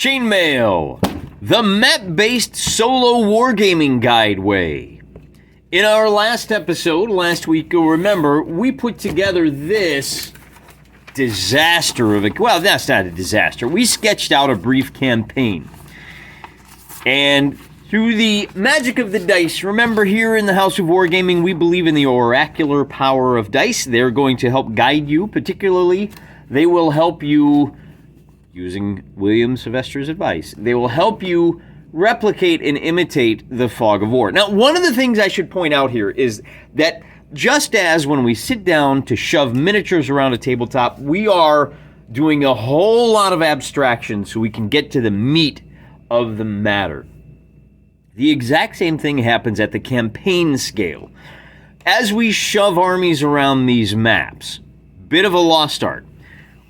Chainmail, the map-based solo wargaming guide way. In our last episode, last week, you'll remember, we put together this disaster of a... Well, that's not a disaster. We sketched out a brief campaign. And through the magic of the dice, remember here in the House of Wargaming, we believe in the oracular power of dice. They're going to help guide you, particularly, they will help you... Using William Sylvester's advice, they will help you replicate and imitate the fog of war. Now, one of the things I should point out here is that just as when we sit down to shove miniatures around a tabletop, we are doing a whole lot of abstraction so we can get to the meat of the matter. The exact same thing happens at the campaign scale. As we shove armies around these maps, bit of a lost art.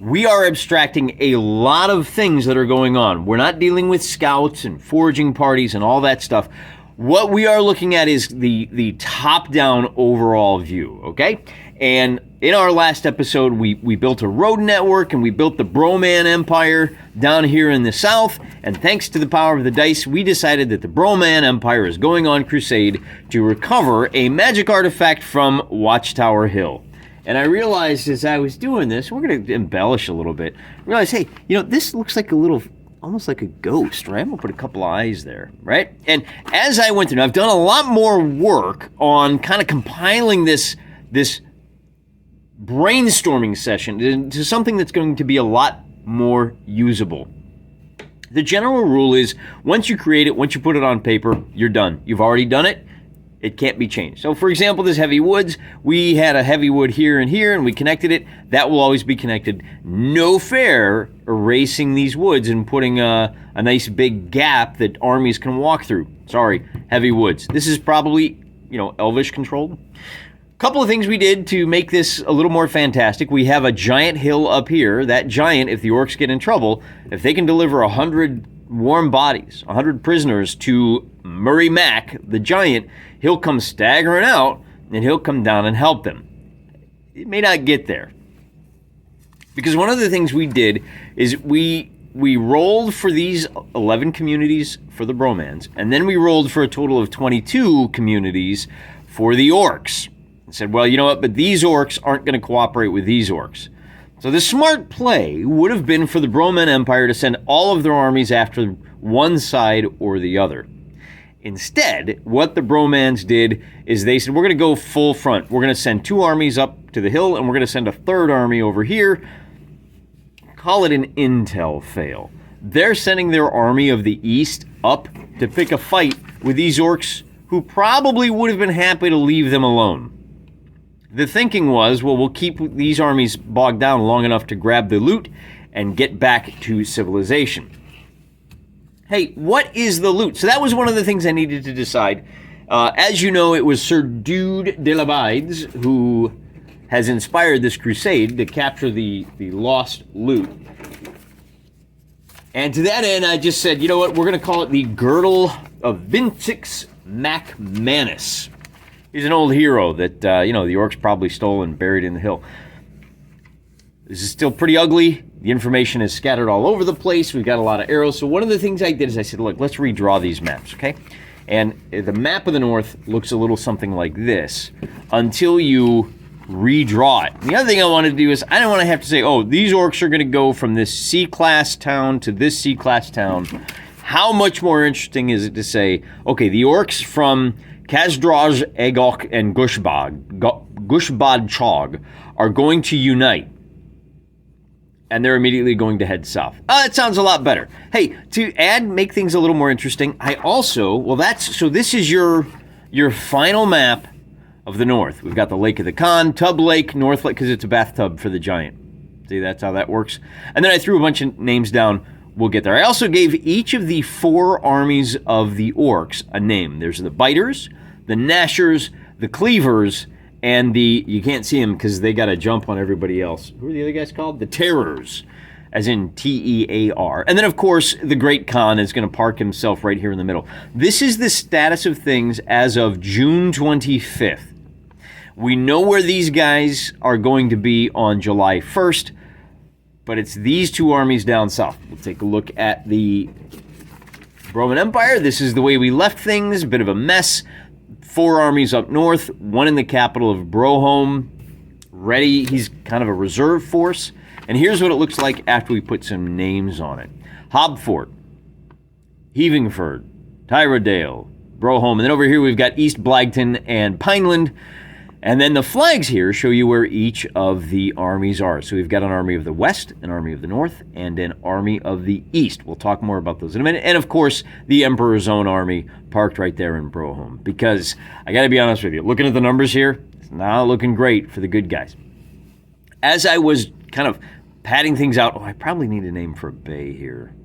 We are abstracting a lot of things that are going on. We're not dealing with scouts and foraging parties and all that stuff. What we are looking at is the top-down overall view, okay? And in our last episode, we built a road network and we built the Broman Empire down here in the south. And thanks to the power of the dice, we decided that the Broman Empire is going on crusade to recover a magic artifact from Watchtower Hill. And I realized as I was doing this, we're going to embellish a little bit. I realized, hey, you know, this looks like a little, almost like a ghost, right? I'm going to put a couple eyes there, right? And as I went through, I've done a lot more work on kind of compiling this brainstorming session into something that's going to be a lot more usable. The general rule is, once you create it, once you put it on paper, you're done. You've already done it. It can't be changed. So, for example, this heavy woods, we had a heavy wood here, and we connected it. That will always be connected. No fair erasing these woods and putting a nice big gap that armies can walk through. Sorry, heavy woods. This is probably, Elvish controlled. Couple of things we did to make this a little more fantastic. We have a giant hill up here. That giant, if the orcs get in trouble, if they can deliver 100 warm bodies, 100 prisoners to Murray Mac, the giant, he'll come staggering out, and he'll come down and help them. It may not get there. Because one of the things we did is we rolled for these 11 communities for the Bromans, and then we rolled for a total of 22 communities for the orcs. And said, well, you know what, but these orcs aren't going to cooperate with these orcs. So the smart play would have been for the Broman Empire to send all of their armies after one side or the other. Instead, what the Bromans did is they said, we're going to go full front. We're going to send 2 armies up to the hill, and we're going to send a 3rd army over here. Call it an intel fail. They're sending their army of the east up to pick a fight with these orcs who probably would have been happy to leave them alone. The thinking was, well, we'll keep these armies bogged down long enough to grab the loot and get back to civilization. Hey, what is the loot? So that was one of the things I needed to decide. As you know, it was Sir Dude de la Bides who has inspired this crusade to capture the lost loot. And to that end, I just said, you know what, we're going to call it the Girdle of Vincix Mac Manus. He's an old hero that, the orcs probably stole and buried in the hill. This is still pretty ugly. The information is scattered all over the place. We've got a lot of arrows. So one of the things I did is I said, look, let's redraw these maps, okay? And the map of the north looks a little something like this until you redraw it. The other thing I wanted to do is I don't want to have to say, oh, these orcs are going to go from this C-class town to this C-class town. How much more interesting is it to say, okay, the orcs from Kazdraj, Egok, and Gushbad Chog are going to unite. And they're immediately going to head south. That sounds a lot better. Hey, to make things a little more interesting, I also, so this is your final map of the north. We've got the Lake of the Khan, Tub Lake, North Lake, because it's a bathtub for the giant. See, that's how that works. And then I threw a bunch of names down. We'll get there. I also gave each of the 4 armies of the orcs a name. There's the Biters, the Gnashers, the Cleavers, and you can't see them because they got to jump on everybody else. Who are the other guys called? The Terrors, as in T-E-A-R. And then, of course, the Great Khan is going to park himself right here in the middle. This is the status of things as of June 25th. We know where these guys are going to be on July 1st. but it's these two armies down south. We'll take a look at the Broman Empire. This is the way we left things, a bit of a mess. 4 armies up north, 1 in the capital of Brohome, ready. He's kind of a reserve force. And here's what it looks like after we put some names on it. Hobfort, Heavingford, Tyrodale, Brohome, and then over here we've got East Blagton and Pineland. And then the flags here show you where each of the armies are. So we've got an army of the west, an army of the north, and an army of the east. We'll talk more about those in a minute. And of course, the Emperor's Own army parked right there in Brohome. Because I got to be honest with you, looking at the numbers here, it's not looking great for the good guys. As I was kind of padding things out, I probably need a name for a bay here.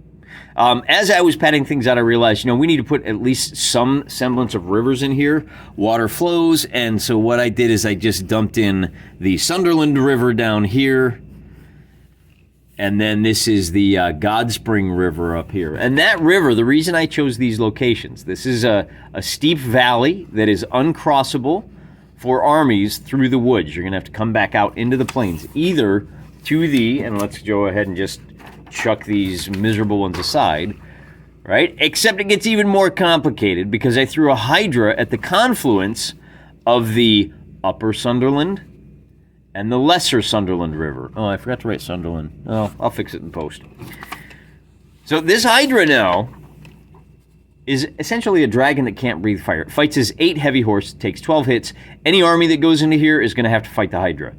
As I was padding things out, I realized, we need to put at least some semblance of rivers in here. Water flows, and so what I did is I just dumped in the Sunderland River down here, and then this is the Godspring River up here. And that river, the reason I chose these locations, this is a steep valley that is uncrossable for armies through the woods. You're going to have to come back out into the plains, either to the, and let's go ahead and just chuck these miserable ones aside, right? Except it gets even more complicated because I threw a Hydra at the confluence of the Upper Sunderland and the Lesser Sunderland River. Oh, I forgot to write Sunderland. Oh, I'll fix it in post. So this Hydra now is essentially a dragon that can't breathe fire. It fights as 8 heavy horse, takes 12 hits. Any army that goes into here is going to have to fight the Hydra.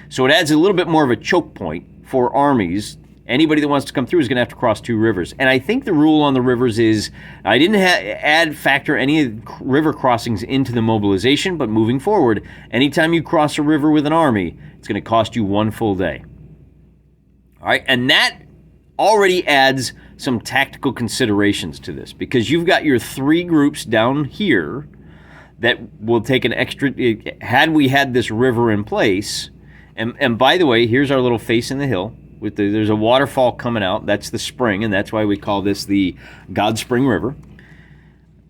So it adds a little bit more of a choke point for armies. Anybody that wants to come through is going to have to cross 2 rivers. And I think the rule on the rivers is, I didn't factor any river crossings into the mobilization, but moving forward, anytime you cross a river with an army, it's going to cost you 1 full day. All right, and that already adds some tactical considerations to this, because you've got your 3 groups down here that will take an extra, had we had this river in place, and by the way, here's our little face in the hill. There's a waterfall coming out. That's the spring, and that's why we call this the Godspring River.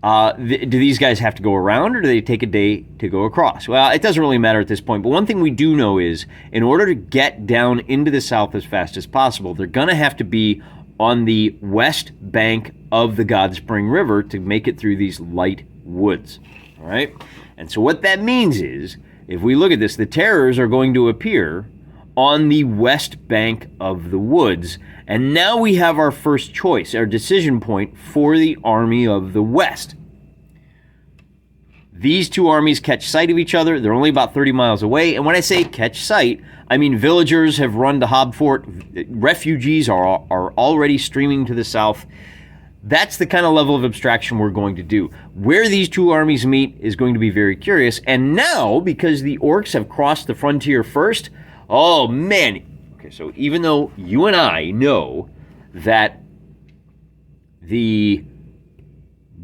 Do these guys have to go around, or do they take a day to go across? Well, it doesn't really matter at this point, but one thing we do know is, in order to get down into the south as fast as possible, they're going to have to be on the west bank of the Godspring River to make it through these light woods. All right? And so what that means is, if we look at this, the terrors are going to appear on the west bank of the woods. And now we have our first choice, our decision point for the army of the west. These 2 armies catch sight of each other. They're only about 30 miles away. And when I say catch sight, I mean villagers have run to Hobfort. Refugees are already streaming to the south. That's the kind of level of abstraction we're going to do. Where these 2 armies meet is going to be very curious. And now, because the orcs have crossed the frontier first, oh, man. Okay, so even though you and I know that the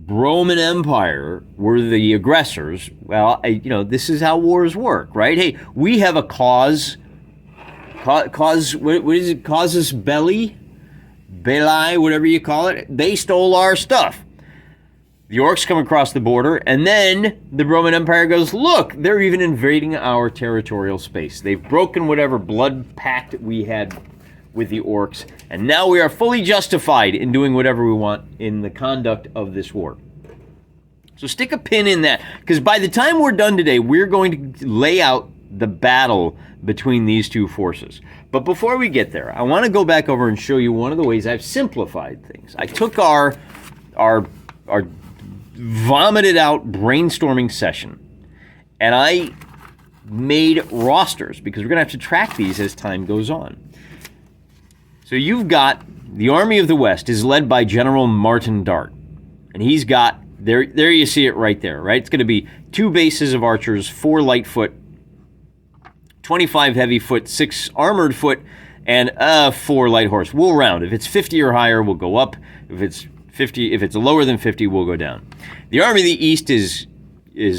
Broman Empire were the aggressors, well, this is how wars work, right? Hey, we have a cause, what is it, casus belli? Belli, whatever you call it. They stole our stuff. The orcs come across the border, and then the Roman Empire goes, look, they're even invading our territorial space. They've broken whatever blood pact we had with the orcs, and now we are fully justified in doing whatever we want in the conduct of this war. So stick a pin in that, because by the time we're done today, we're going to lay out the battle between these 2 forces. But before we get there, I want to go back over and show you one of the ways I've simplified things. I took our vomited out brainstorming session, and I made rosters, because we're going to have to track these as time goes on. So you've got the Army of the West is led by General Martin Dart, and he's got, there you see it right there, right? It's going to be 2 bases of archers, 4 light foot, 25 heavy foot, 6 armored foot, and 4 light horse. We'll round. If it's 50 or higher, we'll go up. If it's lower than 50, we'll go down. The Army of the East is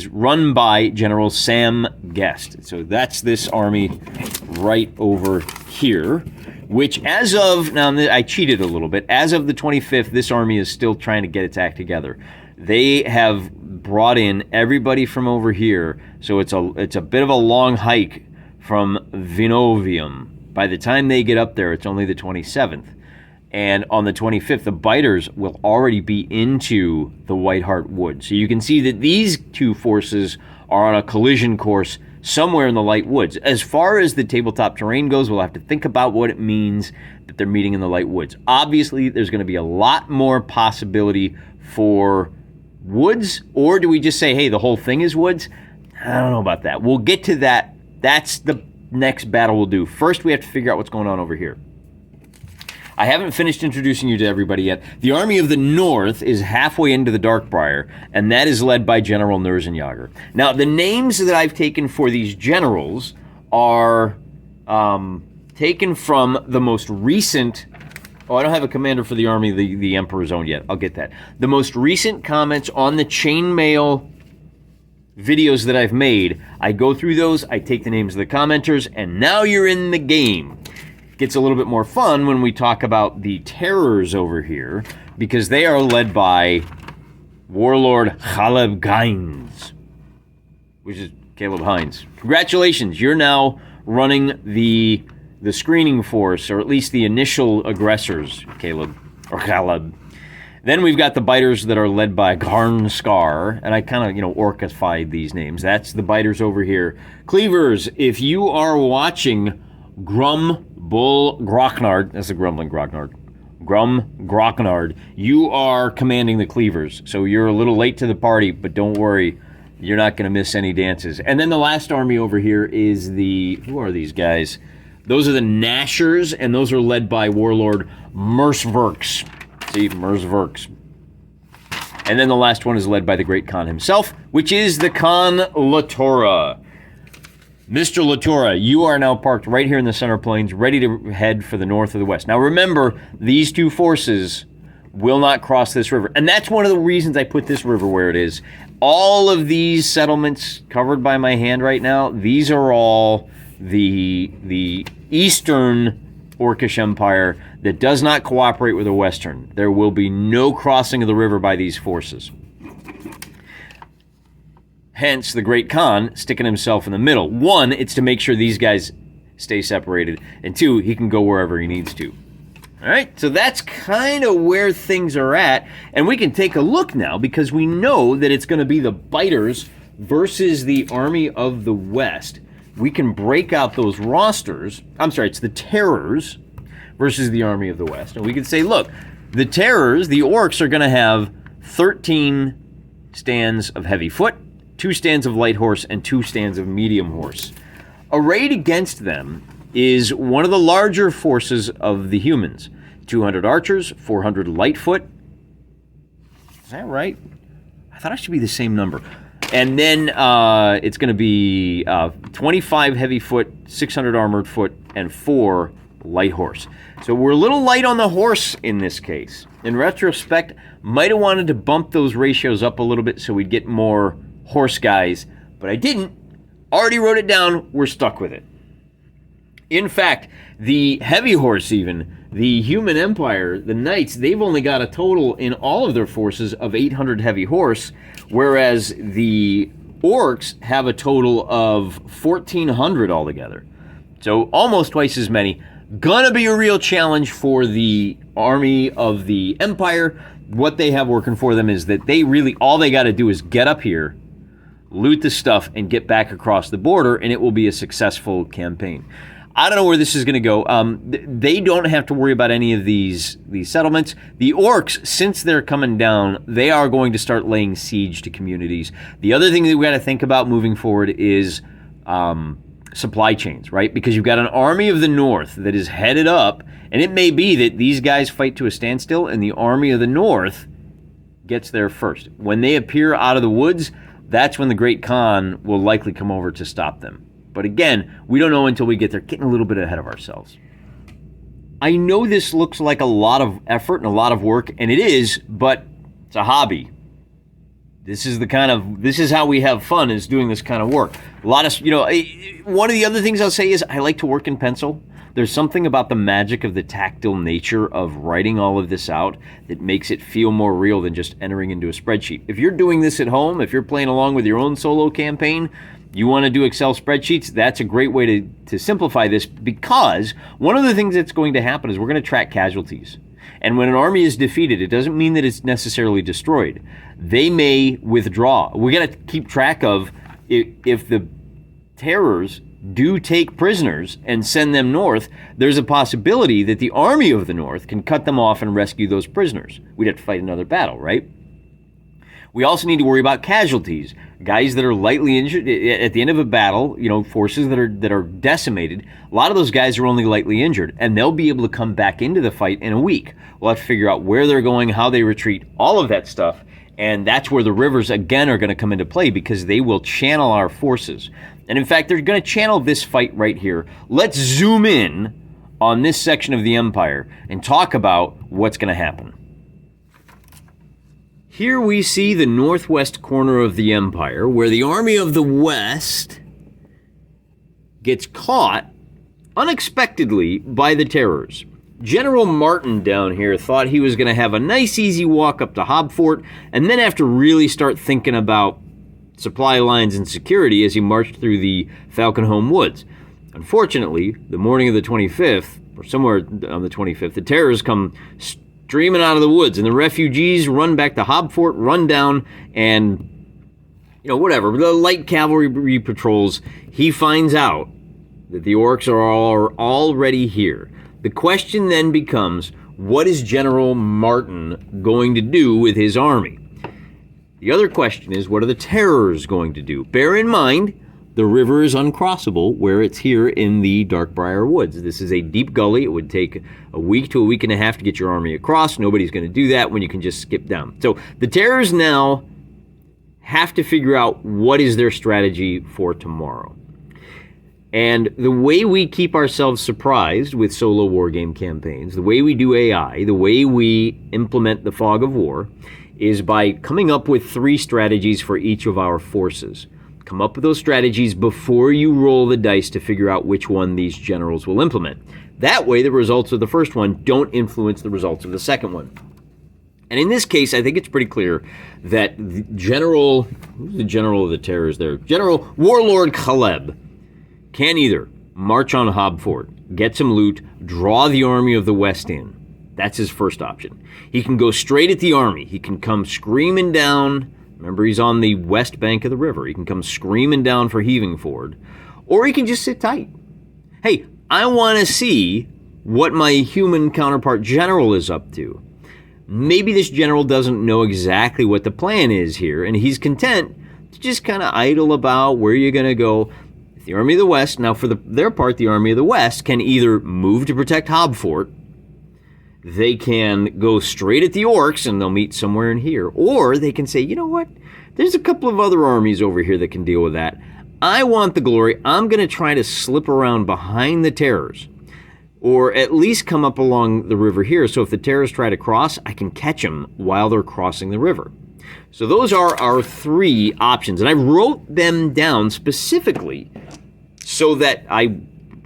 run by General Sam Guest. So that's this army right over here, which as of, now I cheated a little bit, as of the 25th, this army is still trying to get its act together. They have brought in everybody from over here, so it's a bit of a long hike from Vinovium By the time they get up there, it's only the 27th. And on the 25th, the biters will already be into the White Hart Wood. So you can see that these two forces are on a collision course somewhere in the light woods. As far as the tabletop terrain goes, we'll have to think about what it means that they're meeting in the light woods. Obviously, there's going to be a lot more possibility for woods, or do we just say, hey, the whole thing is woods? I don't know about that. We'll get to that. That's the next battle we'll do. First, we have to figure out what's going on over here. I haven't finished introducing you to everybody yet. The Army of the North is halfway into the Darkbriar, and that is led by General Nerzenjager. Now, the names that I've taken for these generals are taken from the most recent... Oh, I don't have a commander for the Army of the Emperor's Own yet. I'll get that. The most recent comments on the Chainmail videos that I've made, I go through those, I take the names of the commenters, and now you're in the game. Gets a little bit more fun when we talk about the terrors over here, because they are led by Warlord Caleb Hines, which is Caleb Hines. Congratulations, you're now running the screening force, or at least the initial aggressors, Caleb. Then we've got the biters that are led by Garn Scar, and I kind of, orcified these names. That's the biters over here. Cleavers, if you are watching Grum Bull Grocknard, that's a grumbling Grocknard. Grum Grocknard, you are commanding the Cleavers. So you're a little late to the party, but don't worry, you're not going to miss any dances. And then the last army over here is who are these guys? Those are the Nashers, and those are led by Warlord Mersverks. See, Mersverks. And then the last one is led by the Great Khan himself, which is the Khan Latora. Mr. Latora, you are now parked right here in the center plains, ready to head for the north or the west. Now remember, these two forces will not cross this river. And that's one of the reasons I put this river where it is. All of these settlements covered by my hand right now, these are all the eastern Orcish Empire that does not cooperate with the western. There will be no crossing of the river by these forces. Hence, the Great Khan sticking himself in the middle. One, it's to make sure these guys stay separated. And two, he can go wherever he needs to. All right, so that's kind of where things are at. And we can take a look now because we know that it's going to be the biters versus the Army of the West. We can break out those rosters. I'm sorry, it's the terrors versus the Army of the West. And we can say, look, the terrors, the orcs, are going to have 13 stands of heavy foot, 2 stands of light horse, and 2 stands of medium horse. Arrayed against them is one of the larger forces of the humans. 200 archers, 400 light foot. Is that right? I thought it should be the same number. And then it's going to be 25 heavy foot, 600 armored foot, and 4 light horse. So we're a little light on the horse in this case. In retrospect, might have wanted to bump those ratios up a little bit so we'd get more horse guys, but I didn't. Already wrote it down. We're stuck with it. In fact, the heavy horse even, the human empire, the knights, they've only got a total in all of their forces of 800 heavy horse, whereas the orcs have a total of 1,400 altogether. So almost twice as many. Gonna be a real challenge for the army of the empire. What they have working for them is that they really, all they got to do is get up here, loot the stuff, and get back across the border, and it will be a successful campaign. I don't know where this is going to go. They don't have to worry about any of these settlements. The orcs, since they're coming down, they are going to start laying siege to communities. The other thing that we got to think about moving forward is supply chains, right? Because you've got an army of the north that is headed up, and it may be that these guys fight to a standstill, and the army of the north gets there first. When they appear out of the woods, that's when the Great Khan will likely come over to stop them. But again, we don't know until we get there, getting a little bit ahead of ourselves. I know this looks like a lot of effort and a lot of work, and it is, but it's a hobby. This is how we have fun, is doing this kind of work. A lot of, one of the other things I'll say is I like to work in pencil. There's something about the magic of the tactile nature of writing all of this out that makes it feel more real than just entering into a spreadsheet. If you're doing this at home, if you're playing along with your own solo campaign, You want to do Excel spreadsheets? That's a great way to simplify this, because one of the things that's going to happen is we're going to track casualties. And when an army is defeated, it doesn't mean that it's necessarily destroyed. They may withdraw. We got to keep track of if the terrors do take prisoners and send them north, there's a possibility that the army of the north can cut them off and rescue those prisoners. We'd have to fight another battle, right? We also need to worry about casualties, guys that are lightly injured at the end of a battle. Forces that are decimated. A lot of those guys are only lightly injured, and they'll be able to come back into the fight in a week. We'll have to figure out where they're going, how they retreat, all of that stuff, and that's where the rivers again are going to come into play, because they will channel our forces. And in fact, they're going to channel this fight right here. Let's zoom in on this section of the empire and talk about what's going to happen. Here we see the northwest corner of the empire, where the army of the west gets caught unexpectedly by the terrors. General Martin down here thought he was going to have a nice easy walk up to Hobfort, and then have to really start thinking about supply lines and security as he marched through the Falconholm Woods. Unfortunately, the morning of the 25th, or somewhere on the 25th, the terrors come streaming out of the woods, and the refugees run back to Hobfort, run down, and, whatever. The light cavalry patrols, he finds out that the orcs are already here. The question then becomes, what is General Martin going to do with his army? The other question is, what are the terrors going to do? Bear in mind, the river is uncrossable where it's here in the Darkbriar Woods. This is a deep gully. It would take a week to a week and a half to get your army across. Nobody's going to do that when you can just skip down. So the terrors now have to figure out what is their strategy for tomorrow. And the way we keep ourselves surprised with solo wargame campaigns, the way we do AI, the way we implement the fog of war, is by coming up with 3 strategies for each of our forces. Come up with those strategies before you roll the dice to figure out which one these generals will implement. That way, the results of the first one don't influence the results of the second one. And in this case, I think it's pretty clear that who's the general of the terrors there? General Warlord Caleb can either march on Hobfort, get some loot, draw the army of the West in. That's his first option. He can go straight at the army. He can come screaming down. Remember, he's on the west bank of the river. He can come screaming down for Heaving Ford. Or he can just sit tight. Hey, I want to see what my human counterpart general is up to. Maybe this general doesn't know exactly what the plan is here, and he's content to just kind of idle about where you're going to go. The Army of the West, now for their part, the Army of the West can either move to protect Hobfort, they can go straight at the orcs and they'll meet somewhere in here, or they can say, you know what, there's a couple of other armies over here that can deal with that. I want the glory. I'm going to try to slip around behind the terrors, or at least come up along the river here, so if the terrors try to cross, I can catch them while they're crossing the river. So those are our 3 options, and I wrote them down specifically so that I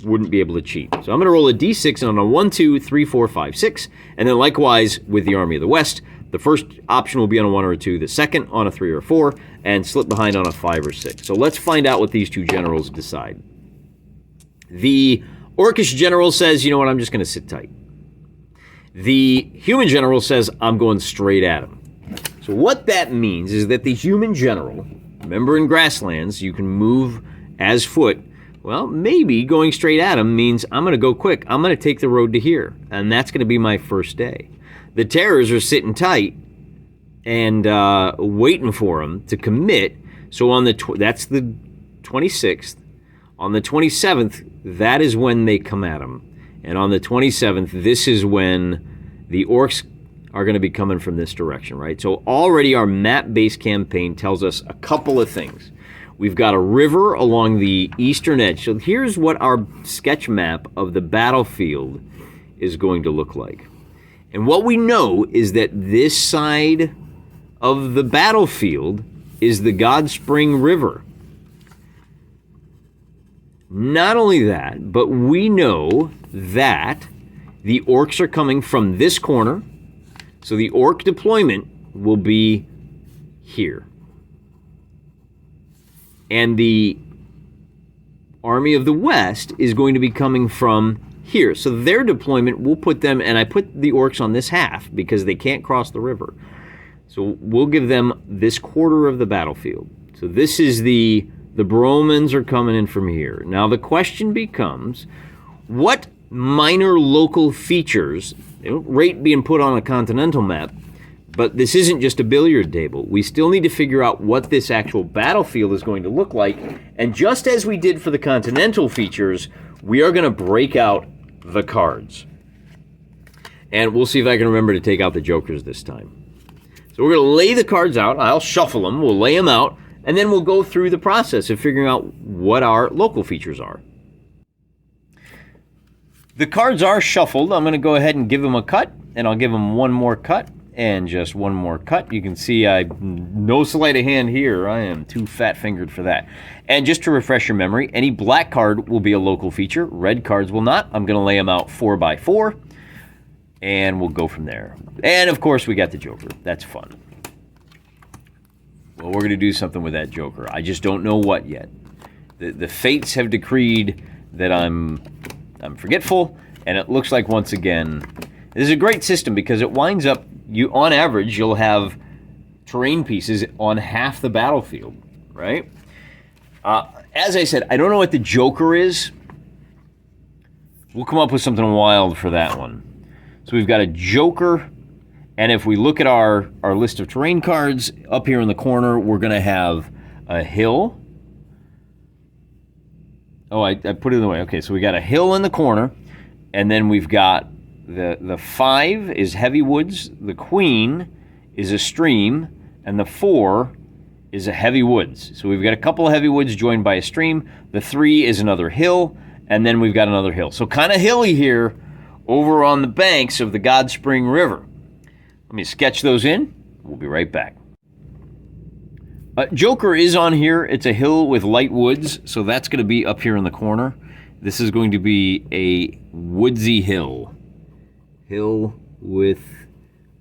wouldn't be able to cheat. So I'm going to roll a d6 on a 1, 2, 3, 4, 5, 6, and then likewise with the Army of the West, the first option will be on a 1 or a 2, the second on a 3 or 4, and slip behind on a 5 or 6. So let's find out what these 2 generals decide. The Orcish general says, you know what, I'm just going to sit tight. The human general says, I'm going straight at him. So what that means is that the human general, remember in grasslands, you can move as foot. Well, maybe going straight at him means I'm going to go quick. I'm going to take the road to here, and that's going to be my first day. The terrors are sitting tight and waiting for him to commit. So on that's the 26th. On the 27th, that is when they come at him. And on the 27th, this is when the orcs are going to be coming from this direction, right? So already our map-based campaign tells us a couple of things. We've got a river along the eastern edge. So here's what our sketch map of the battlefield is going to look like. And what we know is that this side of the battlefield is the Godspring River. Not only that, but we know that the orcs are coming from this corner. So the orc deployment will be here. And the Army of the West is going to be coming from here. So their deployment, we'll put them, and I put the orcs on this half because they can't cross the river. So we'll give them this quarter of the battlefield. So this is the Bromans are coming in from here. Now the question becomes, what minor local features, they don't rate being put on a continental map, but this isn't just a billiard table. We still need to figure out what this actual battlefield is going to look like. And just as we did for the continental features, we are going to break out the cards. And we'll see if I can remember to take out the jokers this time. So we're going to lay the cards out. I'll shuffle them. We'll lay them out. And then we'll go through the process of figuring out what our local features are. The cards are shuffled. I'm going to go ahead and give them a cut. And I'll give them one more cut. And just one more cut. You can see no sleight of hand here. I am too fat-fingered for that. And just to refresh your memory, any black card will be a local feature. Red cards will not. I'm going to lay them out 4 by 4. And we'll go from there. And, of course, we got the Joker. That's fun. Well, we're going to do something with that Joker. I just don't know what yet. The fates have decreed that I'm forgetful. And it looks like, once again, this is a great system because it winds up, on average, you'll have terrain pieces on half the battlefield, right? As I said, I don't know what the Joker is. We'll come up with something wild for that one. So we've got a Joker, and if we look at our list of terrain cards, up here in the corner, we're going to have a hill. Oh, I put it in the way. Okay, so we got a hill in the corner, and then we've got the 5 is heavy woods, the queen is a stream, and the 4 is a heavy woods. So we've got a couple of heavy woods joined by a stream. The 3 is another hill, and then we've got another hill. So kind of hilly here over on the banks of the Godspring River. Let me sketch those in. We'll be right back. Joker is on here. It's a hill with light woods, so that's going to be up here in the corner. This is going to be a woodsy hill. Hill with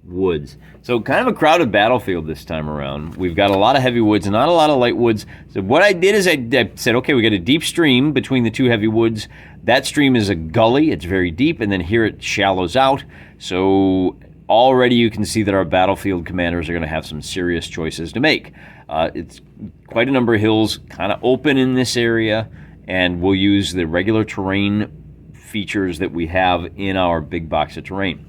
woods. So kind of a crowded battlefield this time around. We've got a lot of heavy woods, not a lot of light woods. So what I did is I said, okay, we got a deep stream between the two heavy woods. That stream is a gully. It's very deep, and then here it shallows out. So already you can see that our battlefield commanders are going to have some serious choices to make. It's quite a number of hills, kind of open in this area, and we'll use the regular terrain features that we have in our big box of terrain.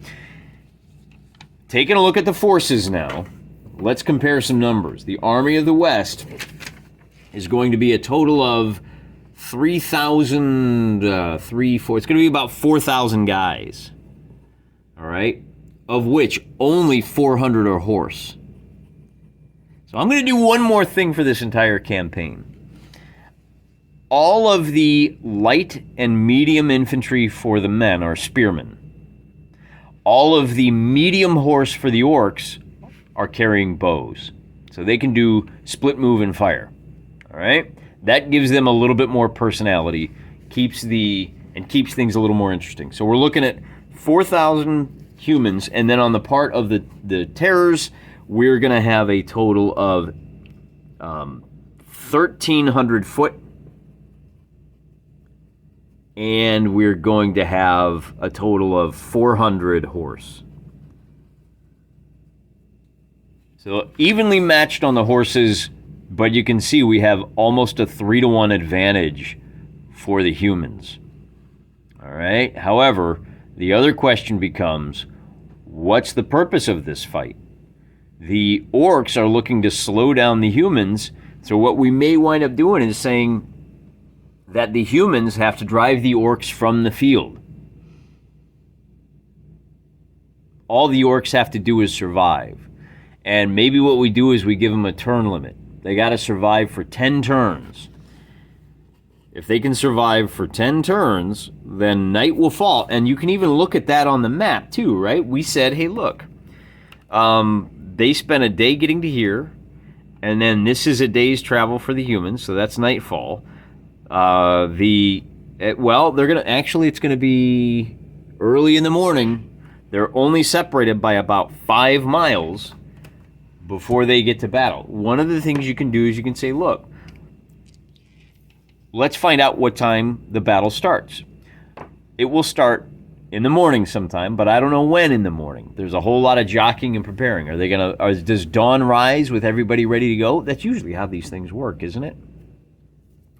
Taking a look at the forces now, let's compare some numbers. The Army of the West is going to be a total of 3,000, it's going to be about 4,000 guys, all right, of which only 400 are horse. So I'm going to do one more thing for this entire campaign. All of the light and medium infantry for the men are spearmen. All of the medium horse for the orcs are carrying bows. So they can do split move and fire. All right? That gives them a little bit more personality, keeps things a little more interesting. So we're looking at 4,000 humans, and then on the part of the terrors, we're going to have a total of 1,300 foot, and we're going to have a total of 400 horse. So evenly matched on the horses, but you can see we have almost a 3-to-1 advantage for the humans. All right. However, the other question becomes, what's the purpose of this fight? The orcs are looking to slow down the humans, so what we may wind up doing is saying that the humans have to drive the orcs from the field. All the orcs have to do is survive. And maybe what we do is we give them a turn limit. They got to survive for 10 turns. If they can survive for 10 turns, then night will fall. And you can even look at that on the map too, right? We said, hey, look, they spent a day getting to here, and then this is a day's travel for the humans, so that's nightfall. They're gonna it's gonna be early in the morning. They're only separated by about 5 miles before they get to battle. One of the things you can do is you can say, look, let's find out what time the battle starts. It will start in the morning sometime, but I don't know when in the morning. There's a whole lot of jockeying and preparing. Does dawn rise with everybody ready to go? That's usually how these things work, isn't it?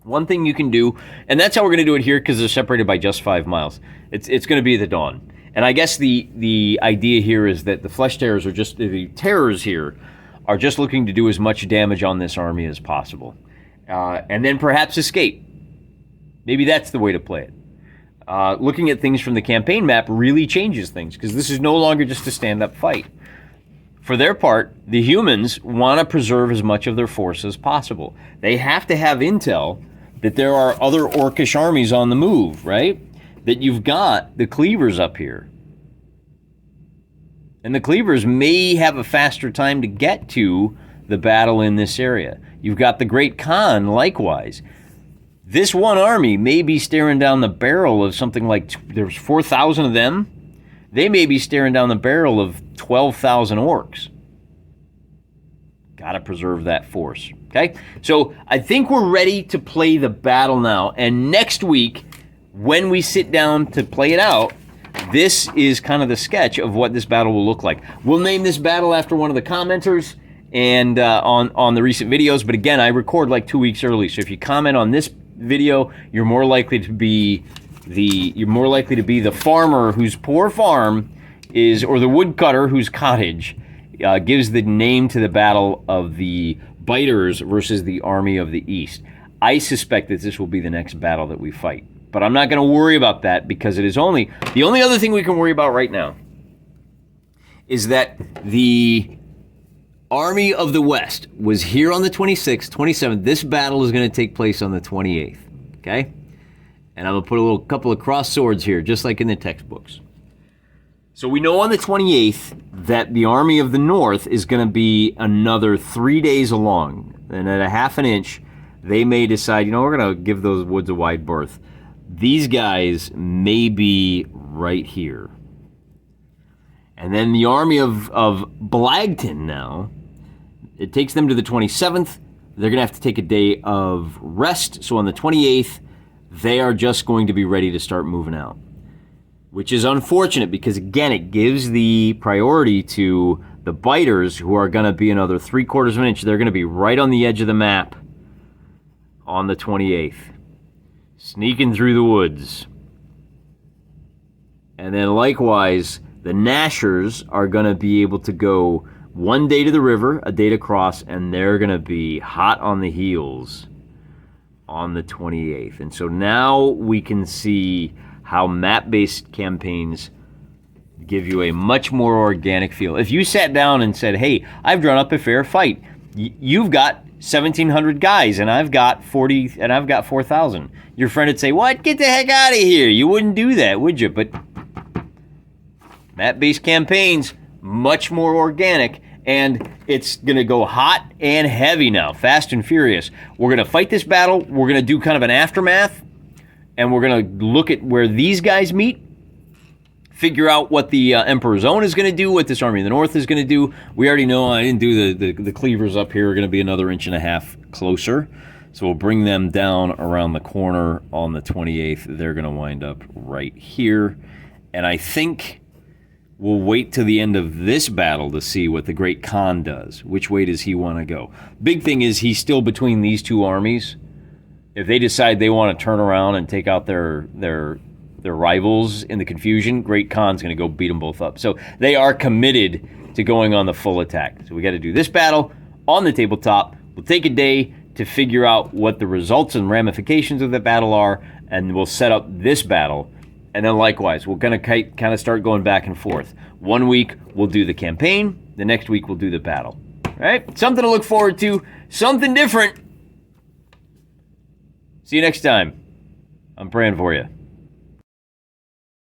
One thing you can do, and that's how we're going to do it here because they're separated by just 5 miles. It's going to be the dawn. And I guess the idea here is that the flesh terrors the terrors here are just looking to do as much damage on this army as possible. And then perhaps escape. Maybe that's the way to play it. Looking at things from the campaign map really changes things because this is no longer just a stand-up fight. For their part, the humans want to preserve as much of their force as possible. They have to have intel that there are other Orcish armies on the move, right? That you've got the cleavers up here. And the cleavers may have a faster time to get to the battle in this area. You've got the Great Khan, likewise. This one army may be staring down the barrel of something like, there's 4,000 of them. They may be staring down the barrel of 12,000 orcs. Got to preserve that force, okay? So I think we're ready to play the battle now. And next week, when we sit down to play it out, this is kind of the sketch of what this battle will look like. We'll name this battle after one of the commenters and on the recent videos. But again, I record like 2 weeks early. So if you comment on this video, you're more likely to be the farmer whose poor farm is, or the woodcutter whose cottage gives the name to the battle of the biters versus the army of the east. I suspect that this will be the next battle that we fight. But I'm not going to worry about that because it is the only other thing we can worry about right now is that the army of the west was here on the 26th, 27th. This battle is going to take place on the 28th, okay? And I'm going to put a couple of cross swords here, just like in the textbooks. So we know on the 28th that the army of the north is going to be another 3 days along. And at a half an inch, they may decide, we're going to give those woods a wide berth. These guys may be right here. And then the army of Blagton now, it takes them to the 27th. They're going to have to take a day of rest. So on the 28th, they are just going to be ready to start moving out. Which is unfortunate because, again, it gives the priority to the biters who are going to be another 3/4 of an inch. They're going to be right on the edge of the map on the 28th. Sneaking through the woods. And then likewise, the Nashers are going to be able to go 1 day to the river, a day to cross, and they're going to be hot on the heels on the 28th. And so now we can see how map-based campaigns give you a much more organic feel. If you sat down and said, hey, I've drawn up a fair fight. You've got 1,700 guys, and I've got 4,000. Your friend would say, what? Get the heck out of here. You wouldn't do that, would you? But map-based campaigns, much more organic, and it's going to go hot and heavy now, fast and furious. We're going to fight this battle. We're going to do kind of an aftermath, and we're going to look at where these guys meet, figure out what the Emperor's Own is going to do, what this Army of the North is going to do. We already know I didn't do the cleavers up here are going to be another 1.5 inches closer. So we'll bring them down around the corner on the 28th. They're going to wind up right here. And I think we'll wait till the end of this battle to see what the Great Khan does. Which way does he want to go? Big thing is he's still between these two armies. If they decide they want to turn around and take out their rivals in the confusion, Great Khan's going to go beat them both up. So they are committed to going on the full attack. So we got to do this battle on the tabletop. We'll take a day to figure out what the results and ramifications of the battle are, and we'll set up this battle. And then likewise, we're going to kind of start going back and forth. 1 week, we'll do the campaign. The next week, we'll do the battle. All right? Something to look forward to. Something different. See you next time. I'm praying for you.